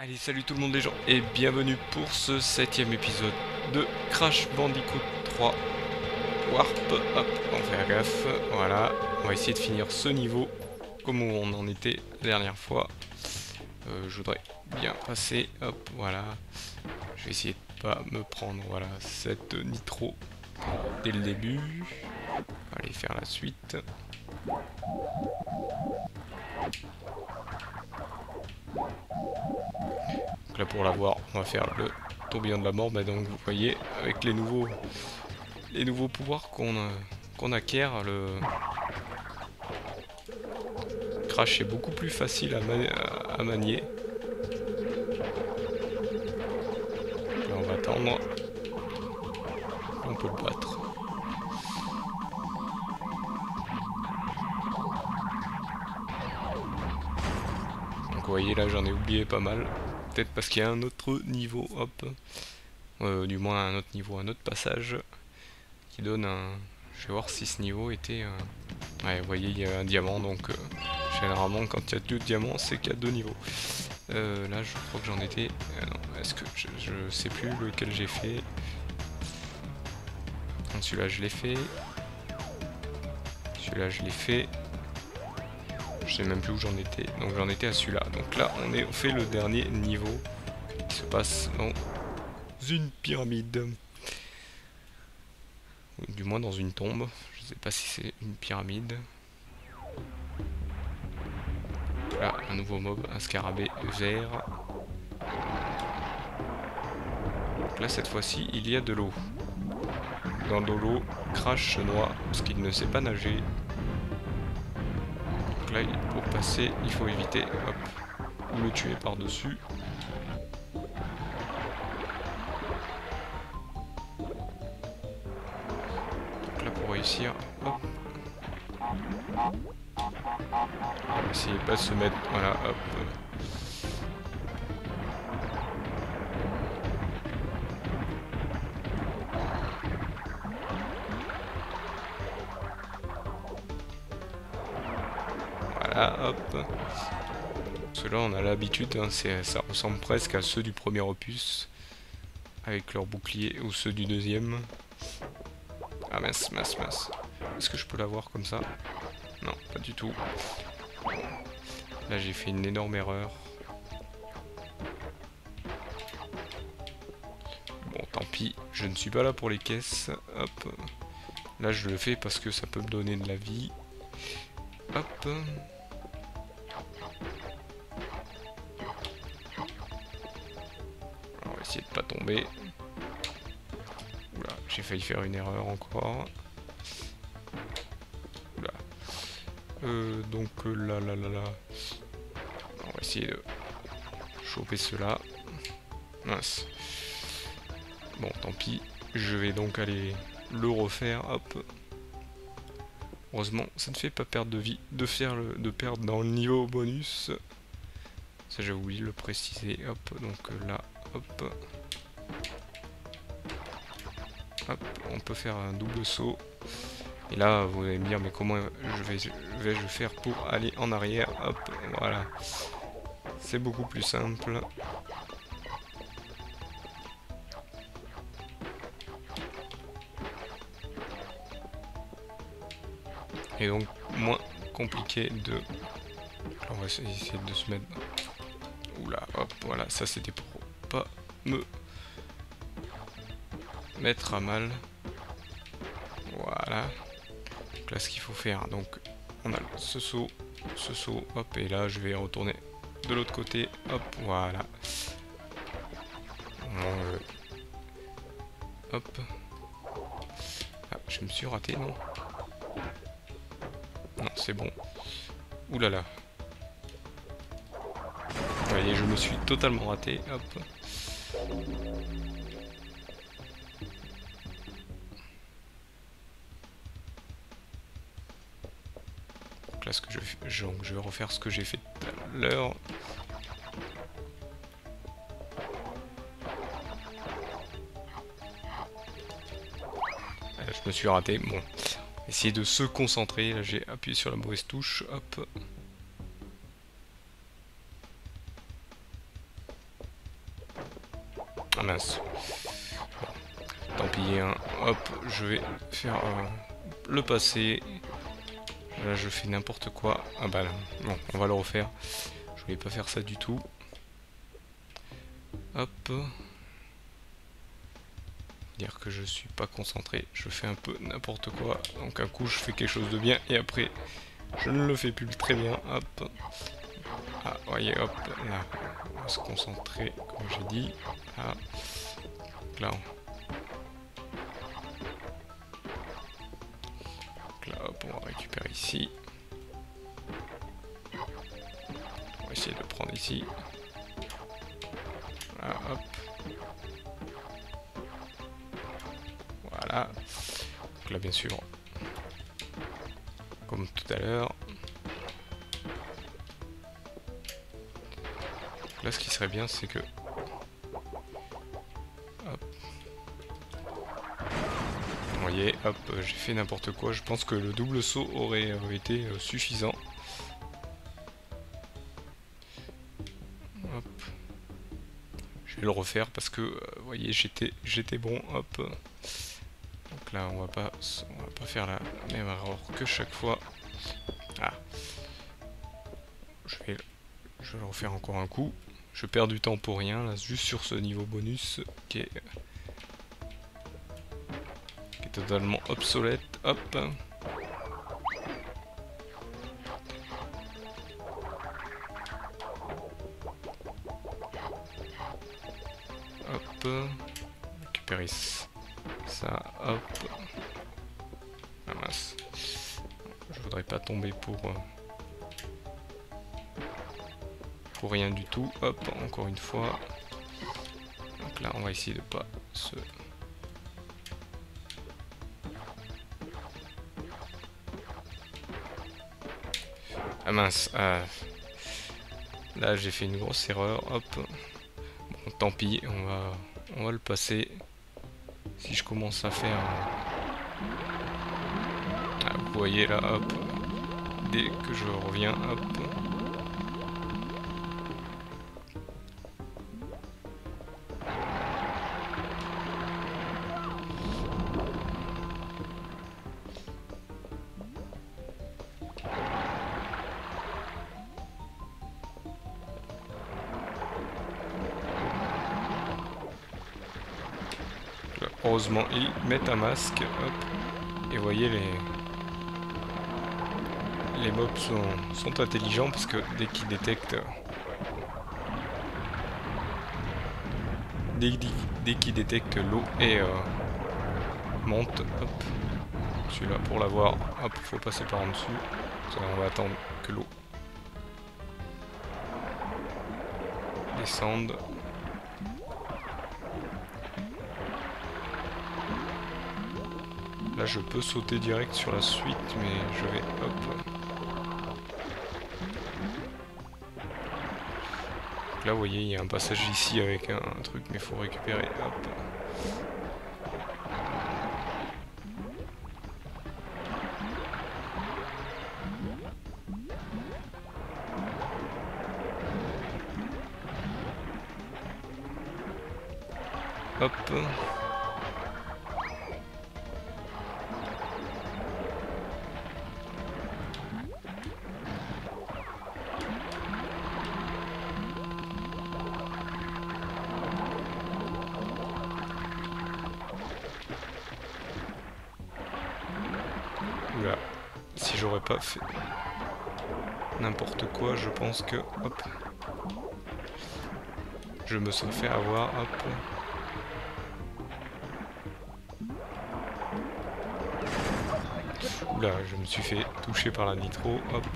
Allez, salut tout le monde les gens et bienvenue pour ce 7ème épisode de Crash Bandicoot 3 Warp. Hop, on va faire gaffe, voilà, on va essayer de finir ce niveau comme on en était la dernière fois. Je voudrais bien passer, hop, voilà, je vais essayer de pas me prendre, voilà, cette nitro dès le début. On va aller faire la suite. Donc là pour l'avoir, on va faire le tourbillon de la mort, bah donc vous voyez avec les nouveaux pouvoirs qu'on acquiert, le Crash est beaucoup plus facile à manier. Là on va attendre, on peut le battre. Donc vous voyez là j'en ai oublié pas mal, peut-être parce qu'il y a un autre niveau, hop, du moins un autre niveau, un autre passage qui donne un... Je vais voir si ce niveau était... Ouais, vous voyez, il y a un diamant, donc généralement, quand il y a 2 diamants, c'est qu'il y a 2 niveaux. Là, je crois que j'en étais... non, est-ce que... Je sais plus lequel j'ai fait. Celui-là, je l'ai fait. Celui-là, je l'ai fait. Je sais même plus où j'en étais. Donc, j'en étais à celui-là. Donc là, on fait le dernier niveau qui se passe dans une pyramide. Du moins dans une tombe. Je sais pas si c'est une pyramide. Là, un nouveau mob, un scarabée vert. Donc là, cette fois-ci, il y a de l'eau. Dans de l'eau, Crash se noie parce qu'il ne sait pas nager. Donc là, pour passer, il faut éviter, hop, ou le tuer par-dessus. Donc là, pour réussir, hop. On va essayer de pas se mettre, voilà, hop. Voilà, hop. Ceux-là, on a l'habitude, hein, ça ressemble presque à ceux du premier opus, avec leur bouclier, ou ceux du deuxième. Ah mince, mince, mince. Est-ce que je peux l'avoir comme ça? Non, pas du tout. Là, j'ai fait une énorme erreur. Bon, tant pis, je ne suis pas là pour les caisses. Hop. Là, je le fais parce que ça peut me donner de la vie. Hop. On va essayer de pas tomber. Oula, j'ai failli faire une erreur encore. Oula. Donc là. On va essayer de choper cela. Mince. Bon, tant pis. Je vais donc aller le refaire. Hop. Heureusement, ça ne fait pas perdre de vie de perdre dans le niveau bonus. Ça, j'ai oublié de le préciser. Hop, donc là, hop. Hop, on peut faire un double saut. Et là, vous allez me dire, mais comment vais-je faire pour aller en arrière? Hop, voilà. C'est beaucoup plus simple. Et donc, moins compliqué de... On va essayer de se mettre... Oula, hop, voilà, ça c'était pour pas me mettre à mal. Voilà. Donc là, ce qu'il faut faire, donc, on a ce saut, hop, et là, je vais retourner de l'autre côté, hop, voilà. Hop. Ah, je me suis raté, non? Non, c'est bon. Oulala. Vous voyez, je me suis totalement raté, hop. Donc là, ce que je vais refaire ce que j'ai fait tout à l'heure. Je me suis raté, bon. Essayer de se concentrer, là j'ai appuyé sur la mauvaise touche, hop. mince. Bon, tant pis, hein. Hop, je vais faire le passé. Là, je fais n'importe quoi. Ah bah non, on va le refaire. Je voulais pas faire ça du tout. Hop. Dire que je suis pas concentré, je fais un peu n'importe quoi. Donc un coup, je fais quelque chose de bien et après, je ne le fais plus très bien. Hop. Ah, voyez, hop, là, on va se concentrer, comme j'ai dit. Ah. Là, hop, on va récupérer ici. On va essayer de le prendre ici. Voilà, hop. Voilà. Donc là, bien sûr, comme tout à l'heure. Là, ce qui serait bien, c'est que... Hop. Vous voyez, hop, j'ai fait n'importe quoi. Je pense que le double saut aurait été suffisant. Hop. Je vais le refaire parce que, vous voyez, j'étais bon. Hop. Donc là, on va pas faire la même erreur que chaque fois. Ah. Je vais le refaire encore un coup. Je perds du temps pour rien, là, juste sur ce niveau bonus qui est totalement obsolète. Hop. Hop. Récupérer ça. Hop. Ah mince. Je voudrais pas tomber pour rien du tout. Hop, encore une fois. Donc là, on va essayer de pas se... Ah mince. Là, j'ai fait une grosse erreur. Hop. Bon, tant pis, on va le passer. Si je commence à faire... Ah, vous voyez là, hop. Dès que je reviens, hop. Heureusement, ils mettent un masque. Hop. Et vous voyez, les mobs sont intelligents parce que dès qu'ils détectent... Dès qu'ils détectent l'eau et monte, hop. Celui-là, pour l'avoir, hop, faut passer par en dessous. Ça, on va attendre que l'eau descende. Là, je peux sauter direct sur la suite, mais je vais... Hop. Donc là, vous voyez, il y a un passage ici avec un truc, mais il faut récupérer. Hop. Hop. Oula, si j'aurais pas fait n'importe quoi, je pense que... Hop. Je me serais fait avoir, hop. Oula, je me suis fait toucher par la nitro, hop.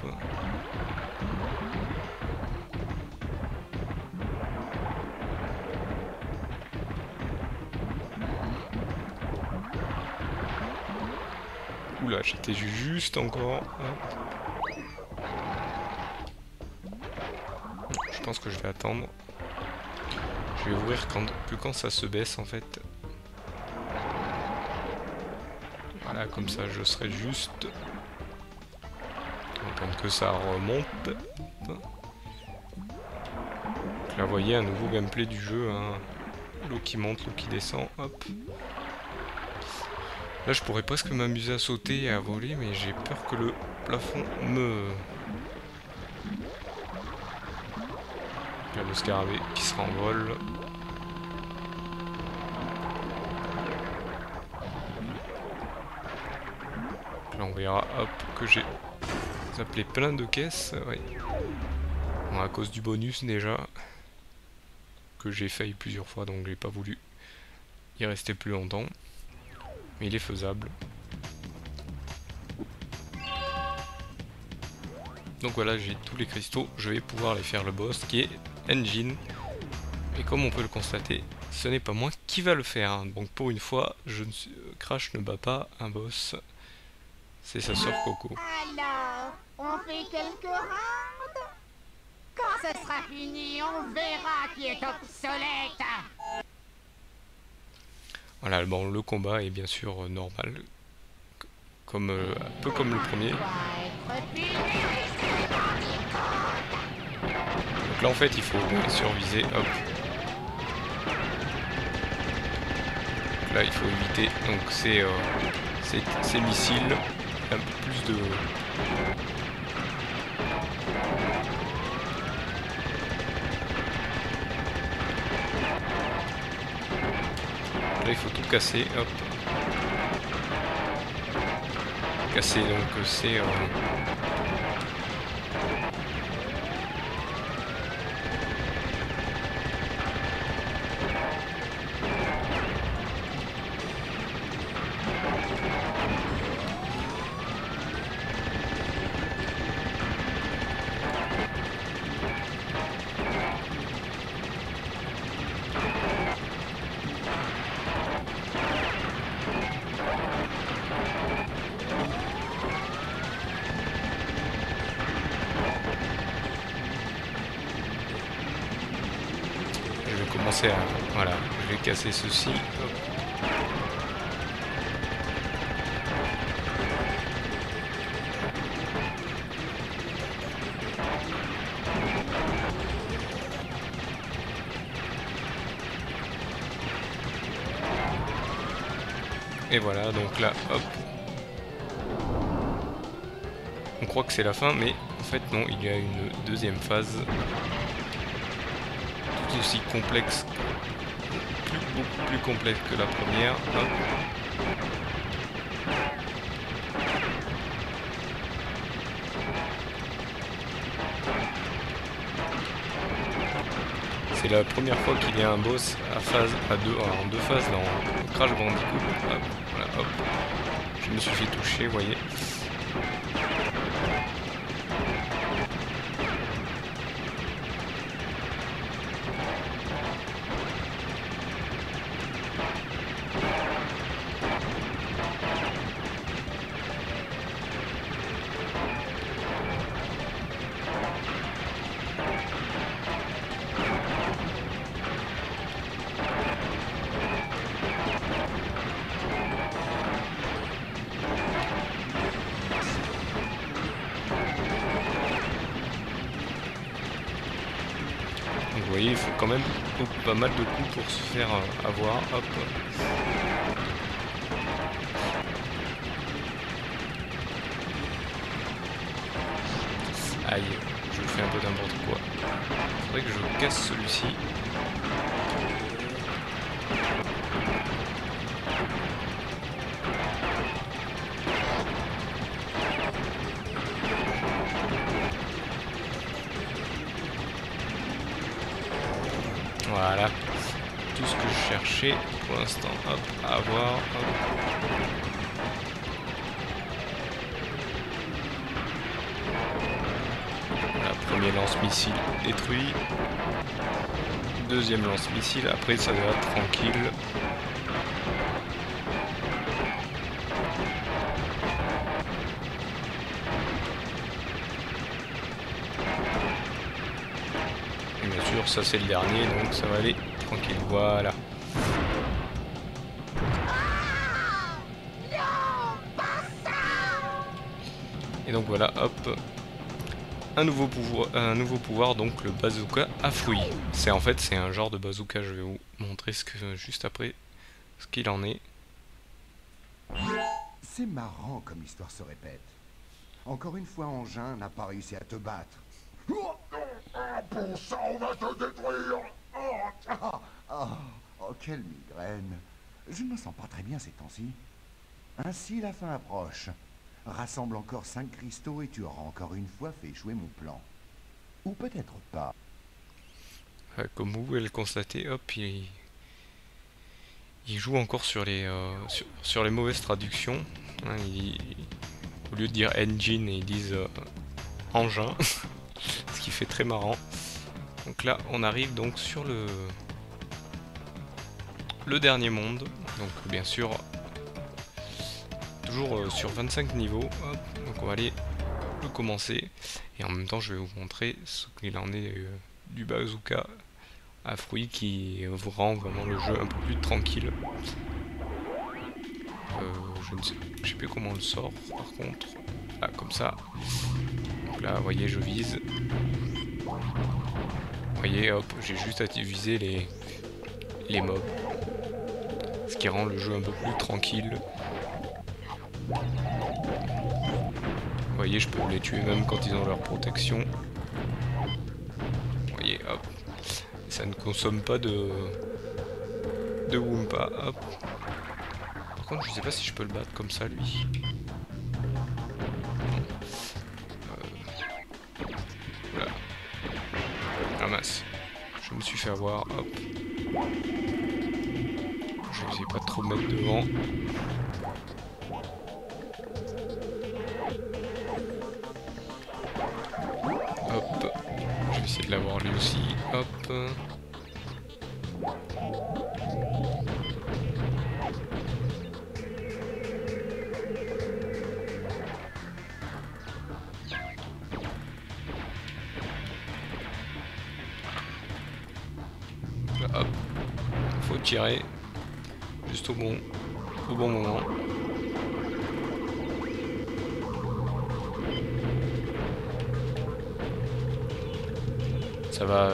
Oula, j'étais juste encore. Hop. Je pense que je vais attendre. Je vais ouvrir que quand ça se baisse en fait. Voilà, comme ça je serai juste. Attendre que ça remonte. Là, vous voyez un nouveau gameplay du jeu. Hein. L'eau qui monte, l'eau qui descend, hop. Là je pourrais presque m'amuser à sauter et à voler, mais j'ai peur que le plafond me... Il y a le scarabée qui sera en vol. Là on verra, hop, que j'ai appelé plein de caisses, ouais. Bon, à cause du bonus déjà, que j'ai failli plusieurs fois, donc j'ai pas voulu y rester plus longtemps. Mais il est faisable. Donc voilà, j'ai tous les cristaux, je vais pouvoir aller faire le boss qui est Engine. Et comme on peut le constater, ce n'est pas moi qui va le faire. Donc pour une fois, Crash ne bat pas un boss. C'est sa sœur Coco. Alors, on fait quelques rounds? Quand ce sera fini, on verra qui est obsolète. Voilà, bon, le combat est bien sûr normal. Comme, un peu comme le premier. Donc là en fait il faut surviser, hop. Donc là il faut éviter donc ces missiles, un peu plus de... Là il faut tout casser, hop. Casser donc c'est... commencer à... Voilà, je vais casser ceci. Hop. Et voilà, donc là, hop. On croit que c'est la fin, mais en fait non, il y a une deuxième phase. Tout aussi complexe, beaucoup plus complexe que la première. Hop. C'est la première fois qu'il y a un boss en deux phases dans Crash Bandicoot. Hop, voilà, hop. Je me suis fait toucher, vous voyez. Vous voyez, il faut quand même pas mal de coups pour se faire avoir. Hop. Aïe, je fais un peu n'importe quoi. Faudrait que je casse celui-ci. Voilà, tout ce que je cherchais pour l'instant, hop, à avoir, hop. Voilà, premier lance-missile détruit, deuxième lance-missile, après ça va être tranquille. Bien sûr, ça c'est le dernier, donc ça va aller tranquille. Voilà. Et donc voilà, hop. Un nouveau pouvoir, donc le bazooka à fruits. C'est en fait, c'est un genre de bazooka, je vais vous montrer juste après ce qu'il en est. C'est marrant comme l'histoire se répète. Encore une fois, Engin n'a pas réussi à te battre. Pour ça, on va te détruire. Oh, quelle migraine. Je ne me sens pas très bien ces temps-ci. Ainsi, la fin approche. Rassemble encore 5 cristaux et tu auras encore une fois fait échouer mon plan. Ou peut-être pas. Comme vous pouvez le constater, hop, il joue encore sur les, sur les mauvaises traductions. Hein, au lieu de dire engine, ils disent engin, ce qui fait très marrant. Donc là, on arrive donc sur le dernier monde. Donc bien sûr, toujours sur 25 niveaux. Hop, donc on va aller le commencer. Et en même temps, je vais vous montrer ce qu'il en est du bazooka à fruits qui vous rend vraiment le jeu un peu plus tranquille. Je sais plus comment on le sort par contre. Là, comme ça. Donc là, vous voyez, je vise. Vous voyez, hop, j'ai juste à viser les mobs. Ce qui rend le jeu un peu plus tranquille. Vous voyez, je peux les tuer même quand ils ont leur protection. Vous voyez, hop. Ça ne consomme pas de Wumpa, hop. Par contre, je sais pas si je peux le battre comme ça, lui. Voilà. Ah mince. Je me suis fait avoir, hop. Je vais essayer pas de trop me mettre devant. Hop. Je vais essayer de l'avoir lui aussi, hop. Hop, faut tirer juste au bon moment. Ça va,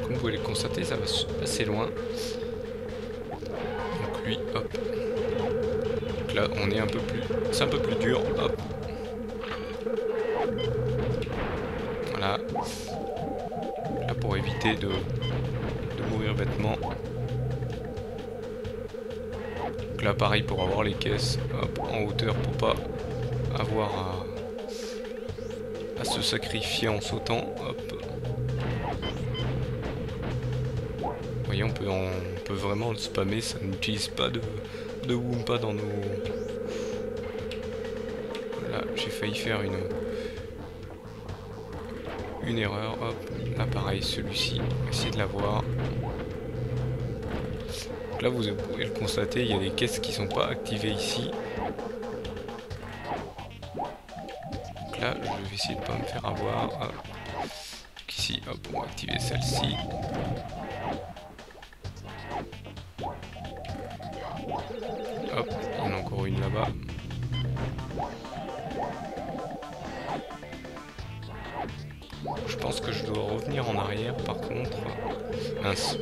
comme vous pouvez le constater, ça va assez loin. Donc lui, hop. Donc là, on est un peu plus, c'est un peu plus dur, hop. Voilà. Là, pour éviter de mourir bêtement. Donc là pareil pour avoir les caisses, hop, en hauteur pour pas avoir à se sacrifier en sautant, hop. Vous voyez, on peut vraiment le spammer, ça n'utilise pas de Wumpa dans nos... Là j'ai failli faire une erreur, hop. Là pareil, celui-ci, essayer de l'avoir. Là vous pouvez le constater, il y a des caisses qui sont pas activées ici. Donc là je vais essayer de pas me faire avoir. Hop. Donc ici, hop, on va activer celle-ci. Hop, il y en a encore une là-bas. Je pense que je dois revenir en arrière par contre. Mince.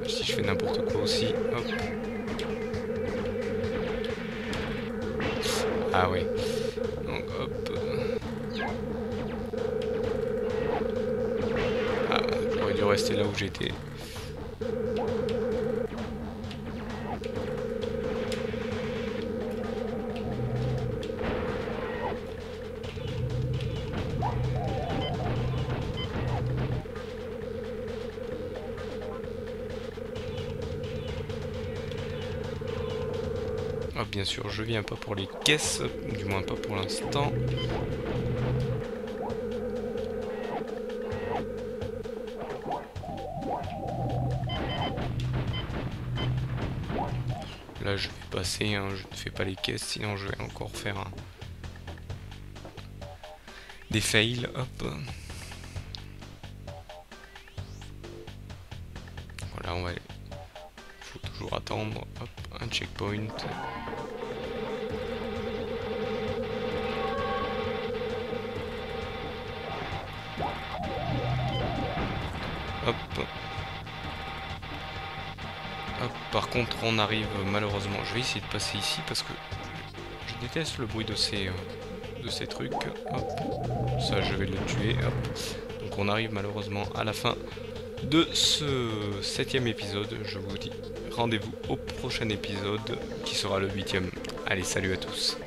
Si je fais n'importe quoi aussi, hop. Ah ouais. Donc hop. Ah, j'aurais dû rester là où j'étais. Ah, bien sûr, je viens pas pour les caisses, du moins pas pour l'instant. Là, je vais passer, hein, je ne fais pas les caisses, sinon je vais encore faire des fails, hop. Voilà, on va aller. Faut toujours attendre, hop, un checkpoint. Hop. Hop, par contre, on arrive malheureusement... Je vais essayer de passer ici parce que je déteste le bruit de ces trucs. Hop, ça, je vais le tuer. Hop. Donc on arrive malheureusement à la fin de ce 7e épisode. Je vous dis rendez-vous au prochain épisode qui sera le 8e. Allez, salut à tous.